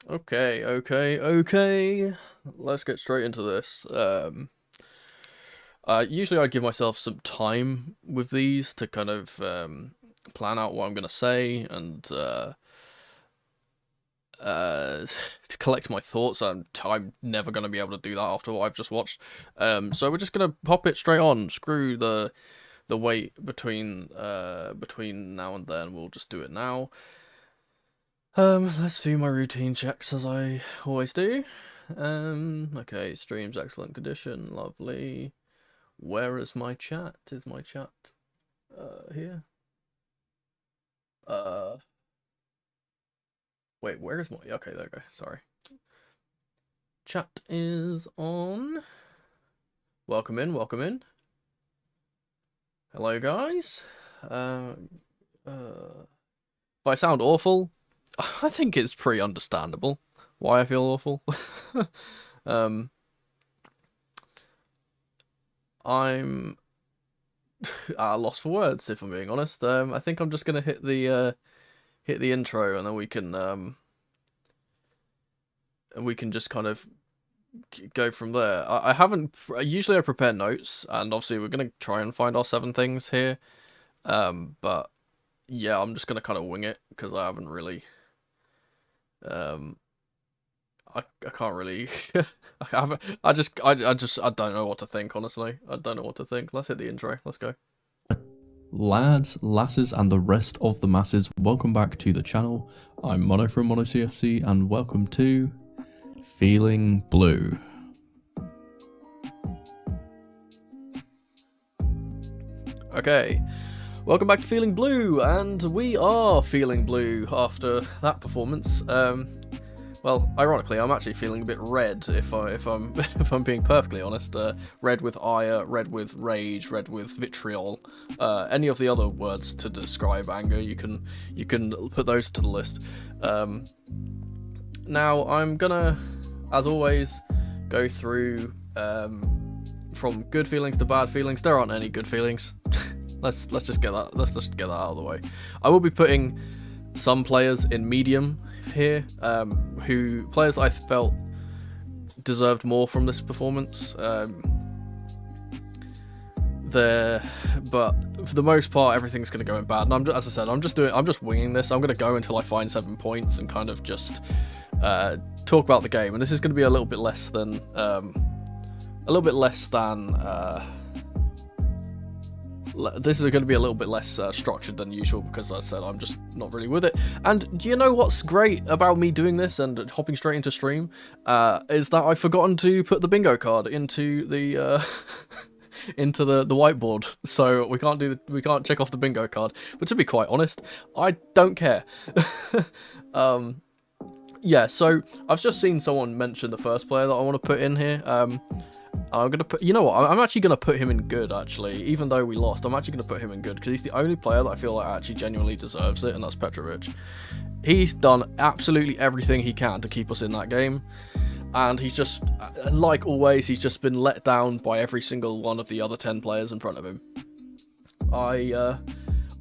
Okay. Let's get straight into this. Usually I'd give myself some time with these to kind of plan out what I'm gonna say and to collect my thoughts. I'm never gonna be able to do that after what I've just watched. So we're just gonna pop it straight on. Screw the wait between now and then. We'll just do it now. Let's do my routine checks as I always do. Okay, stream's excellent condition, lovely. Where is my chat? Is my chat here? Uh, Wait, where is my? Okay, there we go. Sorry. Chat is on. Welcome in, welcome in. Hello, guys. If I sound awful, I think it's pretty understandable why I feel awful. um, I'm lost for words, if I'm being honest. I think I'm just gonna hit the intro, and then we can just kind of go from there. I haven't usually I prepare notes, and obviously we're gonna try and find our 7 things here. But yeah, I'm just gonna kind of wing it because I haven't really. I can't really. I don't know what to think, honestly. I don't know what to think. Let's hit the intro. Let's go. Lads, lasses, and the rest of the masses, welcome back to the channel. I'm Mono from Mono CFC, and welcome to Feeling Blue. Okay, welcome back to Feeling Blue, and we are feeling blue after that performance. Well, ironically, I'm actually feeling a bit red. If I'm if I'm being perfectly honest, red with ire, red with rage, red with vitriol. Any of the other words to describe anger, you can put those to the list. Now I'm gonna, as always, go through from good feelings to bad feelings. There aren't any good feelings. Let's just get that out of the way. I will be putting some players in medium here, players I felt deserved more from this performance. But for the most part, everything's going to go in bad. And as I said, I'm just winging this. I'm going to go until I find 7 points and kind of just talk about the game. And this is going to be a little bit less than this is going to be a little bit less structured than usual because, as I said, I'm just not really with it. And do you know what's great about me doing this and hopping straight into stream? Is that I've forgotten to put the bingo card into the into the whiteboard, so we can't check off the bingo card. But to be quite honest, I don't care. Yeah. So I've just seen someone mention the first player that I want to put in here. I'm gonna put. You know what? I'm actually gonna put him in good. Actually, even though we lost, I'm actually gonna put him in good because he's the only player that I feel like actually genuinely deserves it, and that's Petrovic. He's done absolutely everything he can to keep us in that game, and he's just, like always, he's just been let down by every single one of the other 10 players in front of him.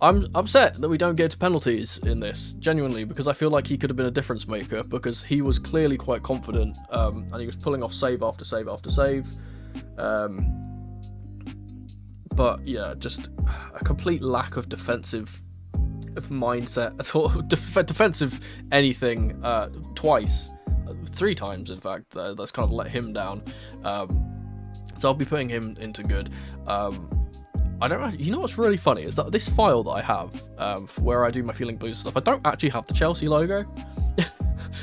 I'm upset that we don't get to penalties in this, genuinely, because I feel like he could have been a difference maker, because he was clearly quite confident, and he was pulling off save after save after save. But yeah, just a complete lack of defensive mindset at all. Defensive anything, twice, 3 times in fact, that's kind of let him down. So I'll be putting him into good. I don't. You know what's really funny is that this file that I have, where I do my Feeling Blue stuff, I don't actually have the Chelsea logo,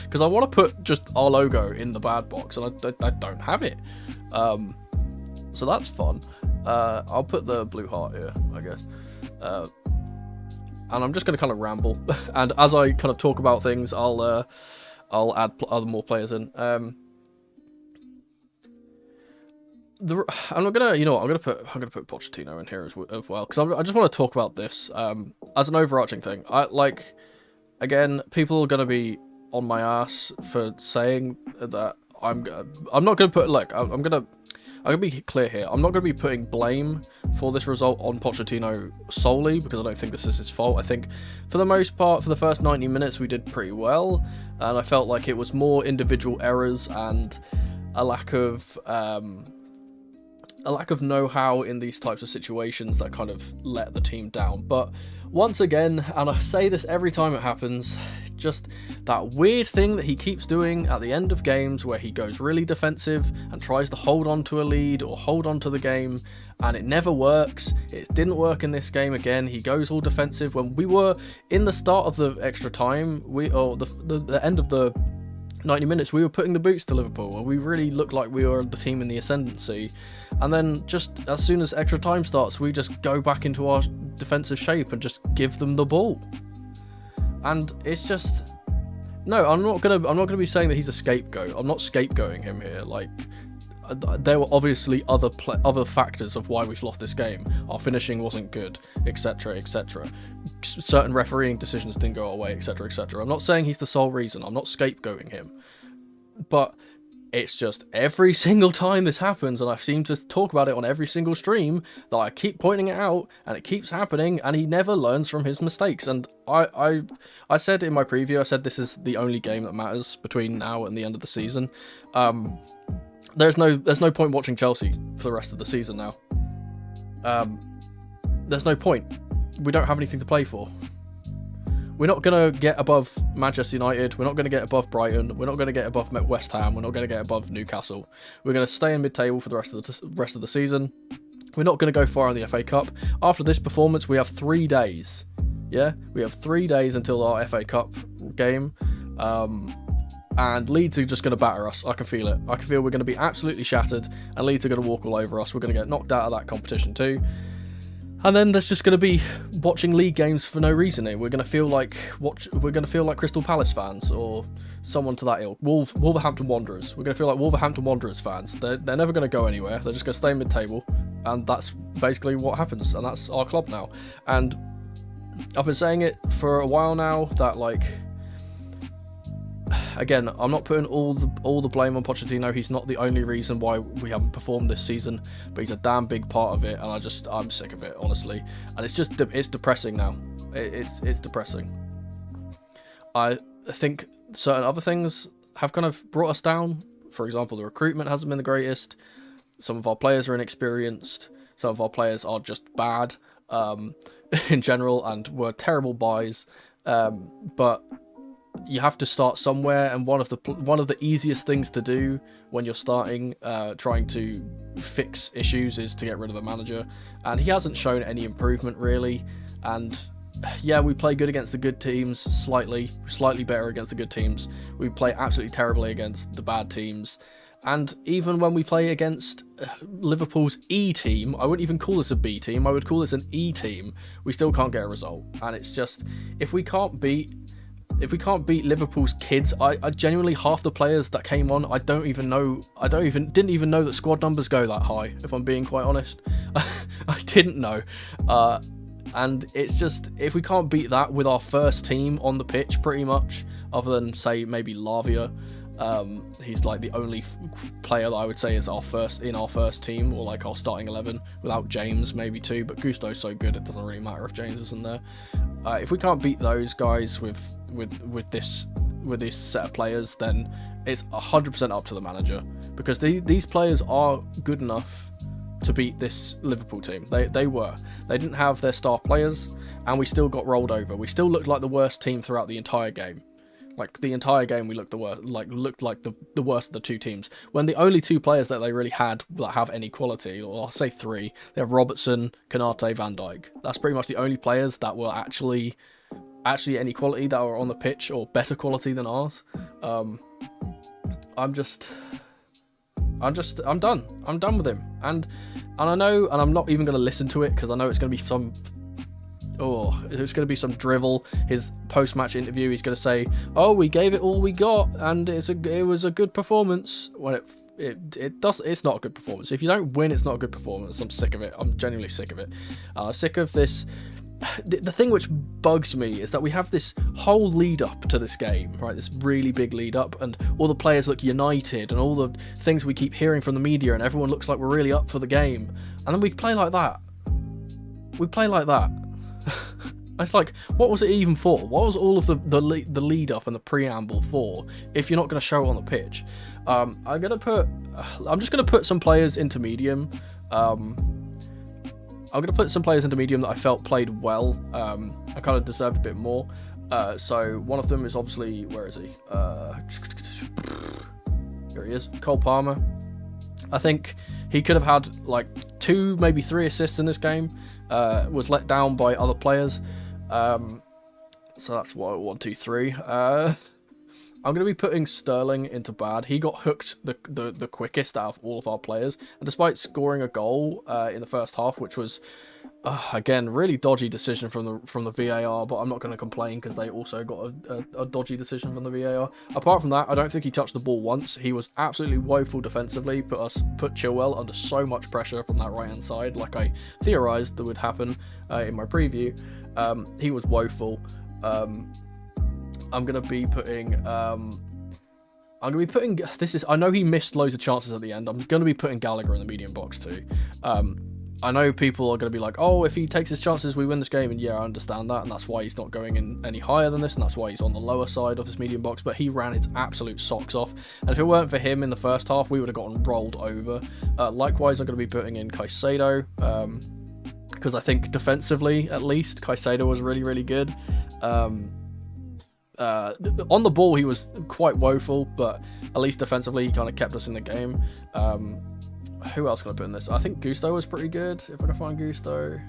because I want to put just our logo in the bad box, and I don't have it. So that's fun. I'll put the blue heart here, I guess. And I'm just going to kind of ramble, and as I kind of talk about things, I'll add more players in. I'm gonna put Pochettino in here as well, because I just want to talk about this as an overarching thing. Again, people are gonna be on my ass for saying that I'm not gonna put, like, I'm gonna be clear here. I'm not gonna be putting blame for this result on Pochettino solely, because I don't think this is his fault. I think for the most part, for the first 90 minutes, we did pretty well, and I felt like it was more individual errors and a lack of know-how in these types of situations that kind of let the team down. But once again, and I say this every time it happens, just that weird thing that he keeps doing at the end of games where he goes really defensive and tries to hold on to a lead or hold on to the game, and it never works. It didn't work in this game again. He goes all defensive when we were in the start of the extra time, the end of the 90 minutes, we were putting the boots to Liverpool, and we really looked like we were the team in the ascendancy. And then just as soon as extra time starts, we just go back into our defensive shape and just give them the ball. And it's just, no, I'm not gonna be saying that he's a scapegoat. I'm not scapegoating him here. Like, there were obviously other factors of why we've lost this game. Our finishing wasn't good, etc., etc. Certain refereeing decisions didn't go our way, etc., etc. I'm not saying he's the sole reason. I'm not scapegoating him. But it's just every single time this happens, and I seem to talk about it on every single stream, that I keep pointing it out, and it keeps happening, and he never learns from his mistakes. And I said in my preview, I said this is the only game that matters between now and the end of the season. There's no point watching Chelsea for the rest of the season now. There's no point. We don't have anything to play for. We're not going to get above Manchester United. We're not going to get above Brighton. We're not going to get above West Ham. We're not going to get above Newcastle. We're going to stay in mid-table for the rest of the season. We're not going to go far in the FA Cup. After this performance, we have 3 days. Yeah? We have 3 days until our FA Cup game. And Leeds are just going to batter us. I can feel it. I can feel we're going to be absolutely shattered, and Leeds are going to walk all over us. We're going to get knocked out of that competition too. And then there's just going to be watching league games for no reason. We're going to feel like Crystal Palace fans or someone to that ilk. Wolverhampton Wanderers. We're going to feel like Wolverhampton Wanderers fans. They're never going to go anywhere. They're just going to stay mid-table, and that's basically what happens. And that's our club now. And I've been saying it for a while now that, like, again, I'm not putting all the blame on Pochettino. He's not the only reason why we haven't performed this season, but he's a damn big part of it, and I'm sick of it, honestly. And it's depressing now. It's depressing. I think certain other things have kind of brought us down. For example, the recruitment hasn't been the greatest. Some of our players are inexperienced. Some of our players are just bad in general, and were terrible buys. But you have to start somewhere, and one of the easiest things to do when you're starting trying to fix issues is to get rid of the manager, and he hasn't shown any improvement really. And yeah, we play good against the good teams, slightly better against the good teams. We play absolutely terribly against the bad teams, and even when we play against Liverpool's E team, I wouldn't even call this a B team, I would call this an E team, we still can't get a result. And it's just, if we can't beat Liverpool's kids, I genuinely, half the players that came on, didn't even know that squad numbers go that high, if I'm being quite honest. I didn't know. And it's just, if we can't beat that with our first team on the pitch, pretty much, other than, say, maybe Lavia, he's like the only player that I would say is our first team, or like our starting 11, without James maybe too, but Gusto's so good it doesn't really matter if James isn't there. If we can't beat those guys with this set of players, then it's 100% up to the manager, because these players are good enough to beat this Liverpool team. They didn't have their star players, and we still got rolled over. We still looked like the worst team throughout the entire game. Like, the entire game we looked the worst, looked like the worst of the two teams, when the only two players that they really had that have any quality, or I'll say three, they have Robertson, Konate, Van Dijk. That's pretty much the only players that were actually any quality, that were on the pitch, or better quality than ours. I'm done. I'm done with him. And I know, and I'm not even going to listen to it, because I know it's going to be some drivel. His post-match interview, he's going to say, "Oh, we gave it all we got, and it was a good performance." When it's not a good performance. If you don't win, it's not a good performance. I'm sick of it. I'm genuinely sick of it. I'm sick of this. The thing which bugs me is that we have this whole lead up to this game, right? This really big lead up, and all the players look united, and all the things we keep hearing from the media, and everyone looks like we're really up for the game. And then we play like that. We play like that. It's like, what was it even for? What was all of the lead up and the preamble for if you're not going to show it on the pitch? I'm just gonna put some players into medium. I'm gonna put some players into medium that I felt played well. I kind of deserved a bit more. So one of them is obviously, where is he? Here he is, Cole Palmer. I think he could have had like 2, maybe 3 assists in this game. Was let down by other players. So that's 1, 2, 3. I'm going to be putting Sterling into bad. He got hooked the quickest out of all of our players. And despite scoring a goal in the first half, which was, again, really dodgy decision from the VAR, but I'm not going to complain because they also got a dodgy decision from the VAR. Apart from that, I don't think he touched the ball once. He was absolutely woeful defensively, put Chilwell under so much pressure from that right-hand side, like I theorised that would happen in my preview. He was woeful. I'm gonna be putting I know he missed loads of chances at the end. I'm gonna be putting Gallagher in the medium box too. I know people are gonna be like, oh, if he takes his chances, we win this game, and yeah, I understand that, and that's why he's not going in any higher than this, and that's why he's on the lower side of this medium box. But he ran his absolute socks off, and if it weren't for him in the first half, we would have gotten rolled over. Likewise, I'm gonna be putting in Caicedo, because I think defensively, at least, Caicedo was really, really good. On the ball, he was quite woeful, but at least defensively, he kind of kept us in the game. Who else can I put in this? I think Gusto was pretty good. If I can find Gusto.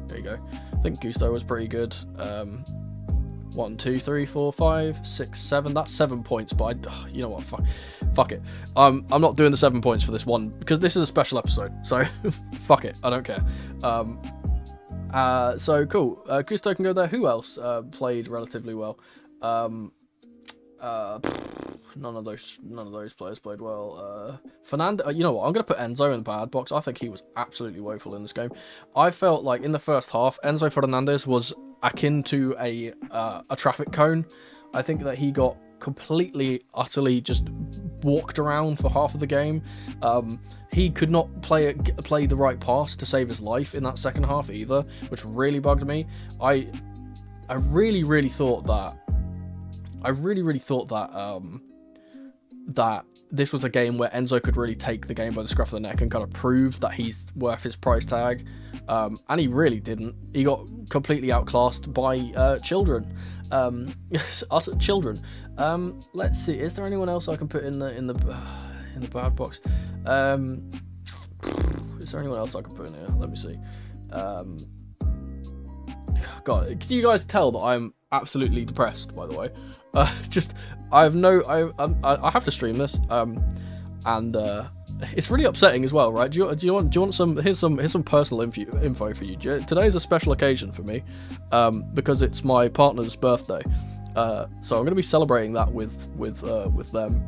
There you go. I think Gusto was pretty good. 1, 2, 3, 4, 5, 6, 7. That's 7 points, but you know what? Fuck it. I'm not doing the 7 points for this one because this is a special episode. So fuck it. I don't care. So cool. Gusto can go there. Who else played relatively well? None of those players played well. Fernando. You know what? I'm gonna put Enzo in the bad box. I think he was absolutely woeful in this game. I felt like in the first half, Enzo Fernandez was akin to a traffic cone. I think that he got completely, utterly just walked around for half of the game. He could not play the right pass to save his life in that second half either, which really bugged me. I really thought that that this was a game where Enzo could really take the game by the scruff of the neck and kind of prove that he's worth his price tag, and he really didn't. He got completely outclassed by children. Children. Let's see. Is there anyone else I can put in the bad box? Is there anyone else I can put in here? Let me see. God, can you guys tell that I'm absolutely depressed? By the way, I have to stream this. And it's really upsetting as well, right? Do you want some? Here's some personal info for you. Today's a special occasion for me, because it's my partner's birthday. So I'm going to be celebrating that with them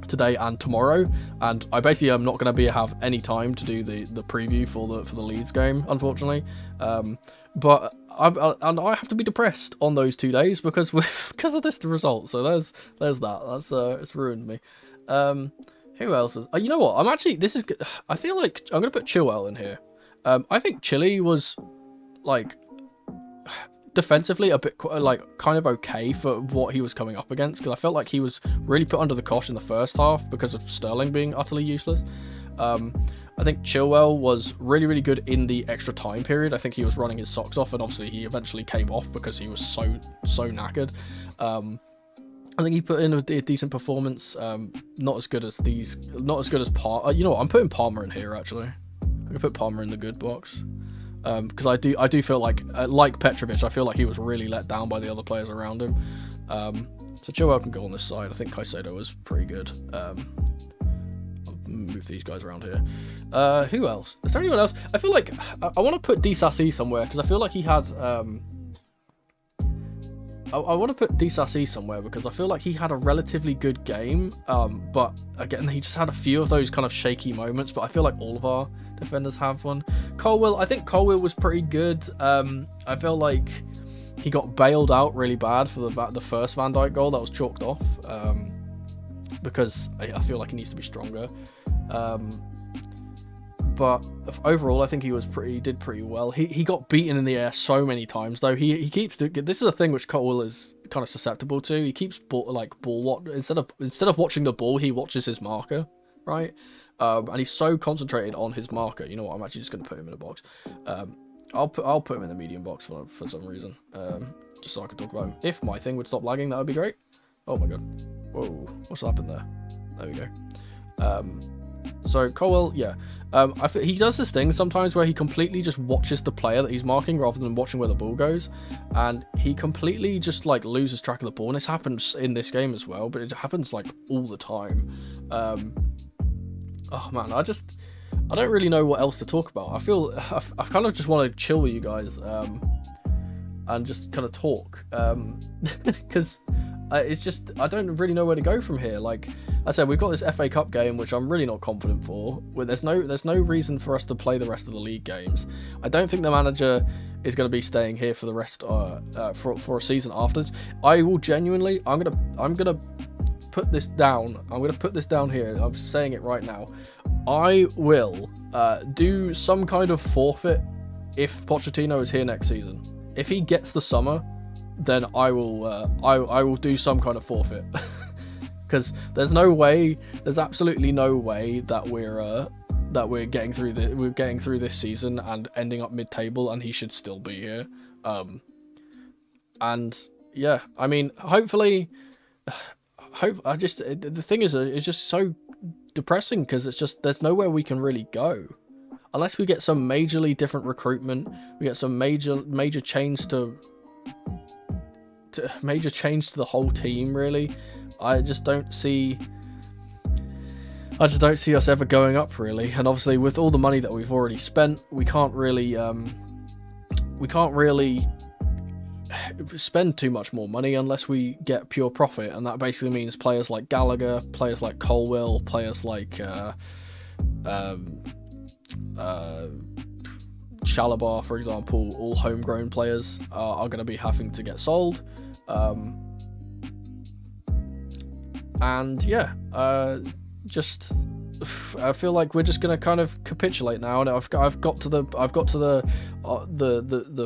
today and tomorrow, and I basically am not going to have any time to do the preview for the Leeds game, unfortunately. But I have to be depressed on those 2 days because of this result. So there's that. It's ruined me. Who else is? You know what? I feel like I'm gonna put Chilwell in here. I think Chile was like defensively a bit kind of okay for what he was coming up against, because I felt like he was really put under the cosh in the first half because of Sterling being utterly useless. I think Chilwell was really good in the extra time period. I think he was running his socks off, and obviously he eventually came off because he was so knackered. I think he put in a decent performance. Not as good as Palmer. You know what? I'm putting Palmer in here actually. I'm gonna put Palmer in the good box. Because I do feel like Petrovic, I feel like he was really let down by the other players around him. So Chilwell can go on this side. I think Caicedo was pretty good. I'll move these guys around here. Who else? Is there anyone else? I feel like I want to put Disasi somewhere because I feel like he had. I want to put Disasi somewhere because I feel like he had a relatively good game. But again, he just had a few of those kind of shaky moments. But I feel like all of our defenders have one. I think Colwill was pretty good. I feel like he got bailed out really bad for the first Van Dijk goal that was chalked off, because I feel like he needs to be stronger. but overall, I think he did pretty well. He got beaten in the air so many times, though. He keeps this is a thing which Cole is kind of susceptible to. He keeps instead of watching the ball, he watches his marker, right? And he's so concentrated on his marker. You know what? I'm actually just going to put him in a box. I'll put him in the medium box for some reason, just so I can talk about him. If my thing would stop lagging, that would be great. Oh my god! Whoa, what's happened there? There we go. So Colwell, yeah, he does this thing sometimes where he completely just watches the player that he's marking rather than watching where the ball goes, and he completely just like loses track of the ball. And this happens in this game as well, but it happens like all the time. Oh man, I don't really know what else to talk about. I kind of just want to chill with you guys, and just kind of talk, because it's just I don't really know where to go from here. Like I said, we've got this FA Cup game, which I'm really not confident for. Where there's no reason for us to play the rest of the league games. I don't think the manager is going to be staying here for the rest for a season after this. I will genuinely, I'm gonna put this down. I'm gonna put this down here. I'm saying it right now. I will do some kind of forfeit if Pochettino is here next season. If he gets the summer, then I will do some kind of forfeit, because there's absolutely no way that we're getting through this season and ending up mid-table, and he should still be here. And yeah, I mean, hopefully, the thing is, it's just so depressing because it's just there's nowhere we can really go unless we get some majorly different recruitment. We get some major change to the whole team. Really, I just don't see us ever going up, really. And obviously, with all the money that we've already spent, we can't really spend too much more money unless we get pure profit, and that basically means players like Gallagher, players like Colwell, players like Shalabar, for example, all homegrown players are going to be having to get sold. And yeah, just I feel like we're just going to kind of capitulate now, and I've got to the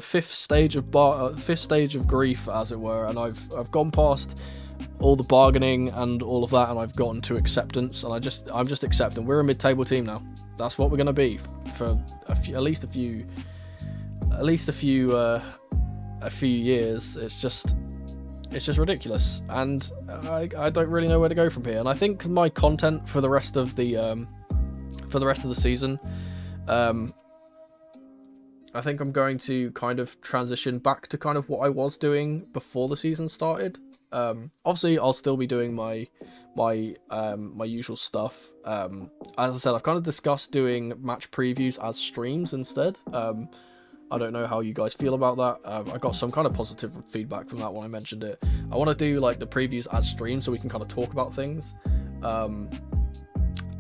fifth stage of grief, as it were, and I've gone past all the bargaining and all of that, and I've gotten to acceptance, and I'm just accepting we're a mid-table team now. That's what we're going to be for at least a few years. It's just ridiculous, and I don't really know where to go from here. And I think my content for the rest of the season, I think I'm going to kind of transition back to kind of what I was doing before the season started. Obviously, I'll still be doing my usual stuff. As I said, I've kind of discussed doing match previews as streams instead. I don't know how you guys feel about that. I got some kind of positive feedback from that when I mentioned it. I want to do like the previews as streams so we can kind of talk about things,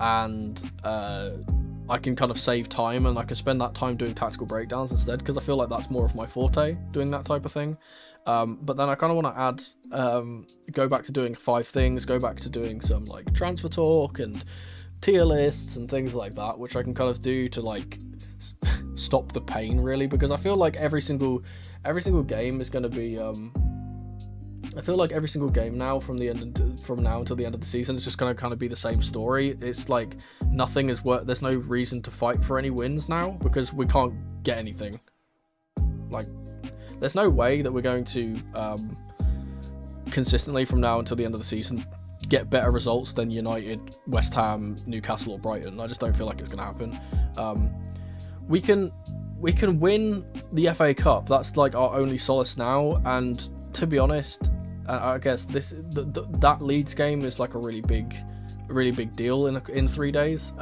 and I can kind of save time, and I can spend that time doing tactical breakdowns instead, because I feel like that's more of my forte, doing that type of thing. But then I kind of want to add, go back to doing 5 things, go back to doing some like transfer talk and tier lists and things like that, which I can kind of do to like stop the pain, really, because I feel like every single game is going to be I feel like every single game now from now until the end of the season is just going to kind of be the same story. It's like nothing is worth. There's no reason to fight for any wins now because we can't get anything. Like, there's no way that we're going to consistently from now until the end of the season get better results than United, West Ham, Newcastle, or Brighton. I just don't feel like it's going to happen. We can win the FA Cup. That's like our only solace now. And to be honest, I guess that Leeds game is like a really big deal in 3 days.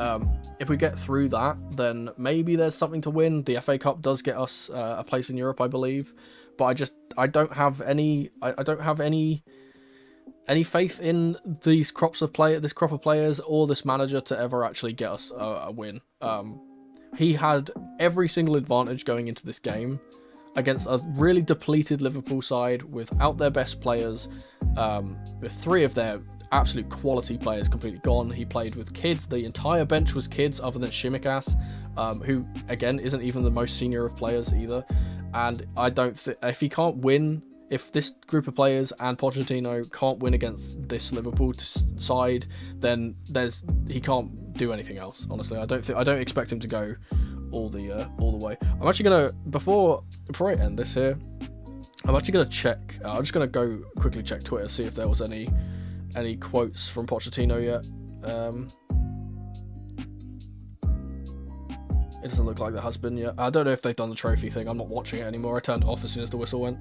If we get through that, then maybe there's something to win. The FA Cup does get us a place in Europe, I believe. But I don't have any faith in this crop of players or this manager to ever actually get us a win. He had every single advantage going into this game against a really depleted Liverpool side without their best players, with 3 of their absolute quality players completely gone. He played with kids. The entire bench was kids other than Shimikas, who again isn't even the most senior of players either. And I don't think if he can't win, if this group of players and Pochettino can't win against this Liverpool side, then he can't do anything else. Honestly, I don't expect him to go all the way. I'm actually gonna before I end this here, I'm actually gonna check. I'm just gonna go quickly check Twitter, see if there was any quotes from Pochettino yet. It doesn't look like there has been yet. I don't know if they've done the trophy thing. I'm not watching it anymore. I turned it off as soon as the whistle went.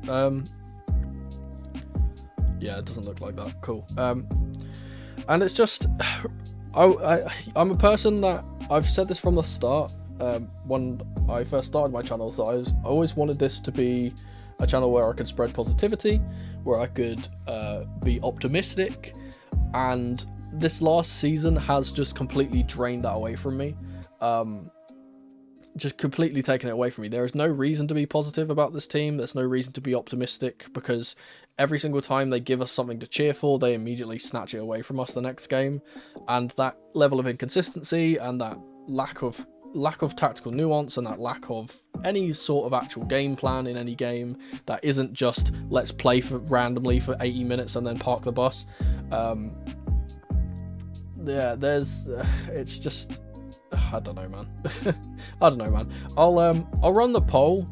Yeah, it doesn't look like that. Cool. And it's just, I'm a person that I've said this from the start. When I first started my channel, so I always wanted this to be a channel where I could spread positivity, where I could be optimistic, and this last season has just completely drained that away from me. Just completely taken it away from me. There is no reason to be positive about this team. There's no reason to be optimistic, because every single time they give us something to cheer for, they immediately snatch it away from us the next game. And that level of inconsistency and that lack of tactical nuance and that lack of any sort of actual game plan in any game that isn't just let's play randomly for 80 minutes and then park the bus. Yeah, it's just, I don't know, man. I don't know, man. I'll run the poll.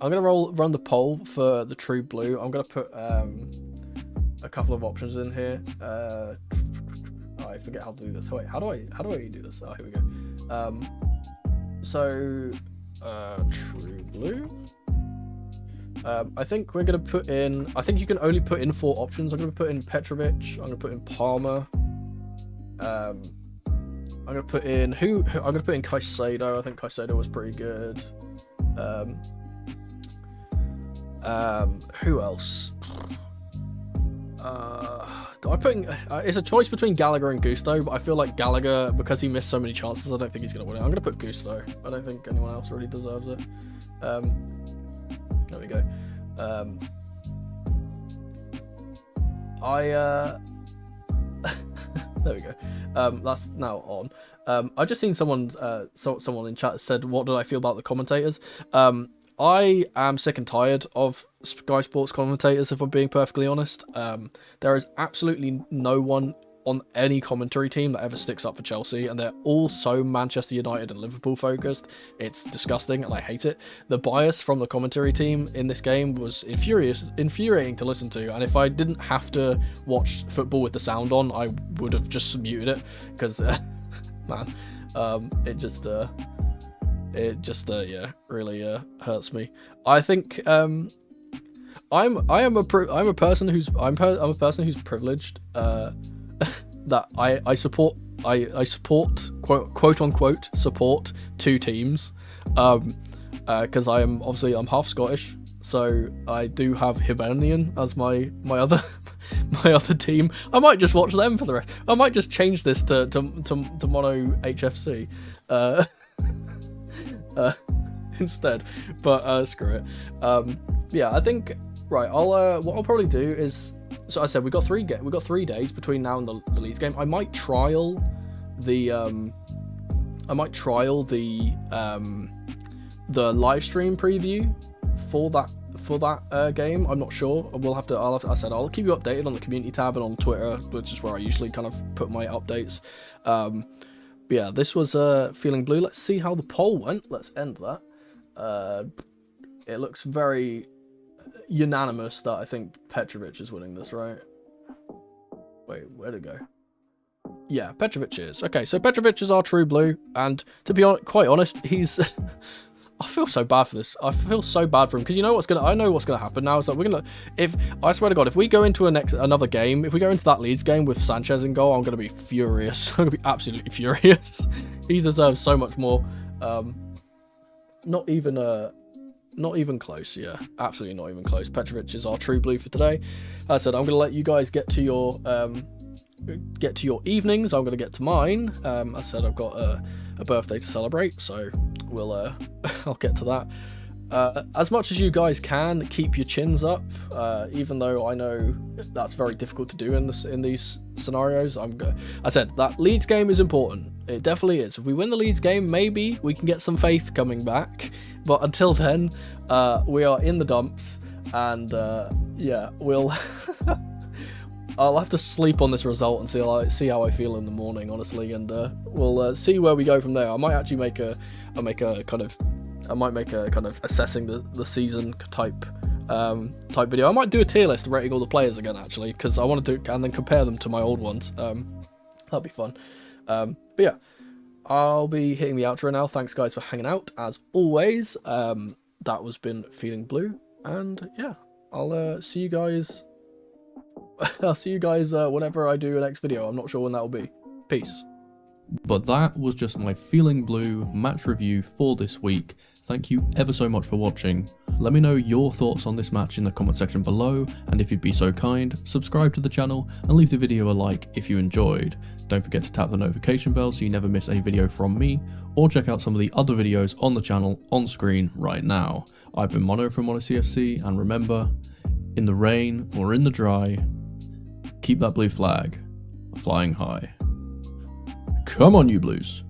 I'm gonna run the poll for the True Blue. I'm gonna put a couple of options in here. I forget how to do this. Wait, how do I do this? Oh, here we go. True Blue. I think we're gonna put in. I think you can only put in 4 options. I'm gonna put in Petrovic. I'm gonna put in Palmer. I'm gonna put in I'm gonna put in Caicedo. I think Caicedo was pretty good. Who else? Do I put in? It's a choice between Gallagher and Gusto, but I feel like Gallagher, because he missed so many chances, I don't think he's gonna win it. I'm gonna put Gusto. I don't think anyone else really deserves it. There we go. There we go. That's now on. I just seen someone in chat said, "What did I feel about the commentators?" I am sick and tired of Sky Sports commentators, if I'm being perfectly honest. There is absolutely no one on any commentary team that ever sticks up for Chelsea, and they're all so Manchester United and Liverpool focused. It's disgusting, and I hate it. The bias from the commentary team in this game was infuriating to listen to, and if I didn't have to watch football with the sound on, I would have just muted it, because man, it just really hurts me. I think I'm a person who's privileged, that I support quote unquote support 2 teams, because I'm half Scottish, so I do have Hibernian as my other team. I might just watch them for the rest. I might just change this to Mono HFC instead, but screw it. Yeah, I think right. What I'll probably do is, so I said we got 3 days between now and the Leeds game. I might trial the live stream preview for that game. I'm not sure. I'll keep you updated on the community tab and on Twitter, which is where I usually kind of put my updates. But yeah, this was Feeling Blue. Let's see how the poll went. Let's end that. It looks very unanimous that I think Petrovic is winning this, right? Wait, where'd it go? Yeah, Petrovic is. Okay, so Petrovic is our True Blue, and to be quite honest, he's... I feel so bad for this. I feel so bad for him, because I know what's gonna happen now. Is that I swear to God, if we go into another game, if we go into that Leeds game with Sanchez in goal, I'm gonna be furious. I'm gonna be absolutely furious. He deserves so much more. Not even close. Yeah, absolutely not even close. Petrovic is our True Blue for today. As I said, I'm gonna let you guys get to your evenings. I'm gonna get to mine. As I said, I've got a birthday to celebrate, so we'll I'll get to that. as much as you guys can, keep your chins up. Even though I know that's very difficult to do in these scenarios. I said that Leeds game is important. It definitely is. If we win the Leeds game, maybe we can get some faith coming back. But until then, we are in the dumps, and yeah, we'll. I'll have to sleep on this result and see how I feel in the morning, honestly, and we'll see where we go from there. I might actually make a kind of assessing the season type video. I might do a tier list rating all the players again, actually, because I want to do and then compare them to my old ones. That'll be fun. But yeah, I'll be hitting the outro now. Thanks guys for hanging out as always. That was been Feeling Blue, and yeah, I'll see you guys. I'll see you guys whenever I do a next video. I'm not sure when that will be. Peace. But that was just my Feeling Blue match review for this week. Thank you ever so much for watching. Let me know your thoughts on this match in the comment section below, and if you'd be so kind, subscribe to the channel and leave the video a like if you enjoyed. Don't forget to tap the notification bell so you never miss a video from me, or check out some of the other videos on the channel on screen right now. I've been Mono from MonoCFC, and remember, in the rain or in the dry, keep that blue flag flying high. Come on, you Blues.